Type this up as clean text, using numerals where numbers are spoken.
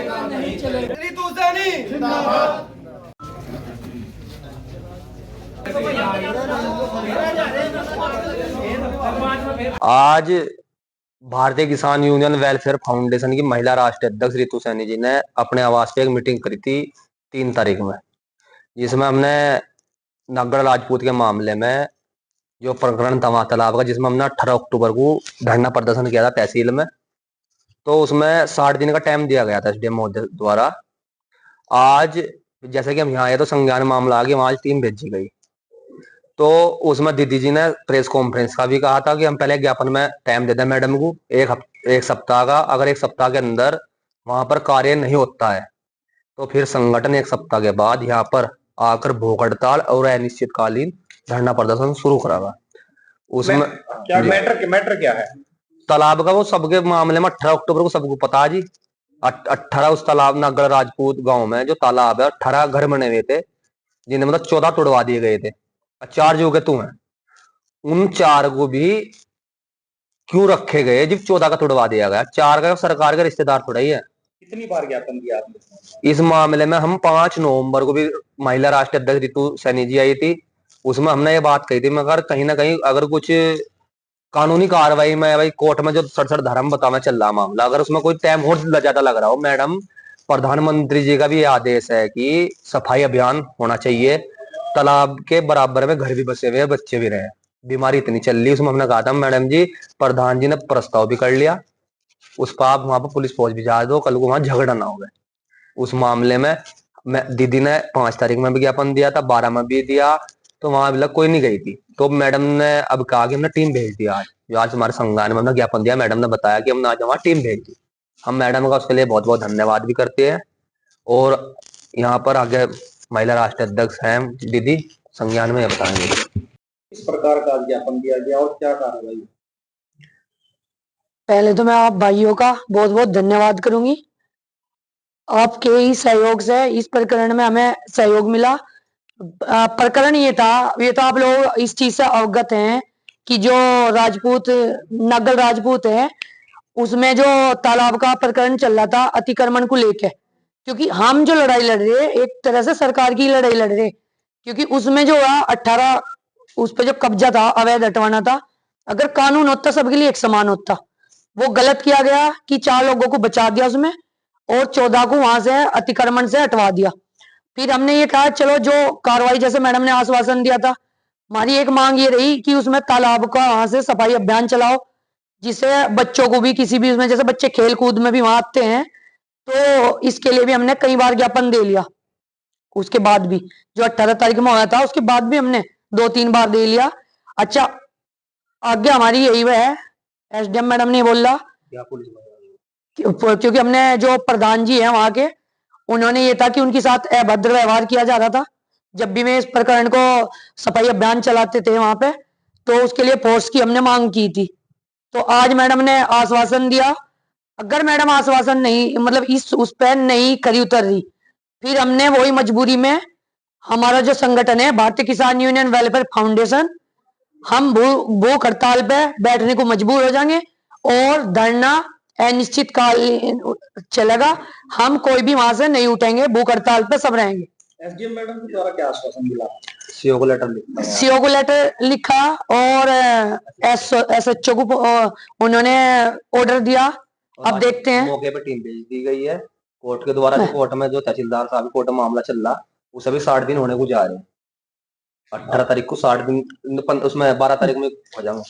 चलेगा नहीं चलेगा। रितु सैनी जिंदाबाद। आज भारतीय किसान यूनियन वेलफेयर फाउंडेशन की महिला राष्ट्रीय अध्यक्ष रितु सैनी जी ने अपने आवास पे एक मीटिंग करी थी 3 तारीख में, जिसमें हमने नगर राजपूत के मामले में जो प्रकरण था वहां तालाब का, जिसमें हमने 18 अक्टूबर को धरना प्रदर्शन किया था तहसील में। तो उसमें 60 दिन का टाइम दिया गया था एसडीएम महोदय द्वारा। आज जैसे कि हम यहाँ आए तो संज्ञान मामला आ गया, वहां आज टीम भेजी गई। तो उसमें दीदी जी ने प्रेस कॉन्फ्रेंस का भी कहा था कि हम पहले ज्ञापन में टाइम दे दें मैडम को एक सप्ताह का। अगर एक सप्ताह के अंदर वहां पर कार्य नहीं होता है तो फिर संगठन एक सप्ताह के बाद यहाँ पर आकर भूख हड़ताल और अनिश्चितकालीन धरना प्रदर्शन शुरू करागा। उसमें क्या मैटर क्या है? तालाब का वो सबके मामले में 18 अक्टूबर को सबको पता है जी। 18 उस तालाब नगर राजपूत गांव में जो तालाब है 18 घर बने हुए थे, जिन्हें मतलब 14 तोड़वा दिए गए थे। 4 जो के तू हैं, उन 4 को भी क्यों रखे गए जब 14 का तोड़वा दिया गया? 4 का सरकार का रिश्तेदार थोड़ा ही है। कितनी बार ज्ञापन दिया आपने? इस मामले में हम 5 नवंबर को भी महिला राष्ट्रीय अध्यक्ष रितु सैनी जी आई थी, उसमें हमने ये बात कही थी, मगर कहीं ना कहीं अगर कुछ कानूनी कार्रवाई में भाई कोर्ट में जो सड़सठ धर्म बताना चल रहा मामला, अगर उसमें कोई टाइम और ज्यादा लग रहा हो, मैडम प्रधानमंत्री जी का भी आदेश है कि सफाई अभियान होना चाहिए, तालाब के बराबर में घर भी बसे हुए बच्चे भी रहे, बीमारी इतनी चल रही। उसमें हमने कहा था मैडम जी, प्रधान जी ने प्रस्ताव भी कर लिया, उस पर आप वहां पर पुलिस फौज भी जा दो, कल को वहां झगड़ा ना हो। उस मामले में मैं दीदी ने 5 तारीख में विज्ञापन दिया था, 12 में भी दिया, तो वहां अभी तक कोई नहीं गई थी। तो मैडम ने अब कहा कि हमने टीम भेज दिया। आज हमारे संज्ञान में हमने ज्ञापन दिया, मैडम ने बताया कि हमने आज वहां टीम भेज दी। हम मैडम का उसके लिए बहुत बहुत धन्यवाद भी करते हैं। और यहाँ पर आगे महिला राष्ट्रीय अध्यक्ष हैं दीदी, संज्ञान में बताएंगे इस प्रकार का ज्ञापन दिया गया और क्या कार्रवाई? पहले तो मैं आप भाइयों का बहुत बहुत धन्यवाद करूंगी। आपके ही सहयोग से इस प्रकरण में हमें सहयोग मिला। प्रकरण ये तो आप लोग इस चीज से अवगत हैं कि जो राजपूत नगर राजपूत है उसमें जो तालाब का प्रकरण चल रहा था अतिक्रमण को लेकर, क्योंकि हम जो लड़ाई लड़ रहे एक तरह से सरकार की लड़ाई लड़ रहे, क्योंकि उसमें जो है 18 उस पर जो कब्जा था अवैध हटवाना था। अगर कानून होता सबके लिए एक समान होता, वो गलत किया गया कि 4 लोगों को बचा दिया उसमें और 14 को वहां से अतिक्रमण से हटवा दिया। फिर हमने ये कहा चलो जो कार्रवाई, जैसे मैडम ने आश्वासन दिया था, हमारी एक मांग ये रही कि उसमें तालाब का वहां से सफाई अभियान चलाओ, जिससे बच्चों को भी किसी भी उसमें, जैसे बच्चे खेल कूद में भी वहां आते हैं, तो इसके लिए भी हमने कई बार ज्ञापन दे लिया। उसके बाद भी जो 18 तारीख में हुआ था उसके बाद भी हमने 2-3 बार दे लिया। अच्छा, आगे हमारी यही है, एसडीएम मैडम ने बोला क्योंकि हमने जो प्रधान जी हैं वहां के, उन्होंने ये था कि उनके साथ अभद्र व्यवहार किया जा रहा था जब भी मैं इस प्रकरण को सफाई अभियान चलाते थे वहां पे, तो उसके लिए फोर्स की हमने मांग की थी। तो आज मैडम ने आश्वासन दिया, अगर मैडम आश्वासन नहीं मतलब इस उस पर नहीं खरी उतर रही, फिर हमने वही मजबूरी में हमारा जो संगठन है भारतीय किसान यूनियन वेलफेयर फाउंडेशन, हम भूख हड़ताल पे बैठने को मजबूर हो जाएंगे और धरना अनिश्चित काल चलेगा। हम कोई भी वहां से नहीं उठेंगे, भूख हड़ताल पे सब रहेंगे। एसडीएम मैडम के द्वारा क्या आश्वासन मिला? सीओ को लेटर लिखा और एसएचओ को उन्होंने ऑर्डर दिया। अब देखते हैं, मौके पे टीम भेज दी गई है कोर्ट के द्वारा। जो कोर्ट में जो तहसीलदार साहब कोर्ट में मामला चल रहा, उसे भी 60 दिन होने को जा रहे हैं। 18 तारीख को 60 दिन, उसमें 12 तारीख में हो जाऊंगा।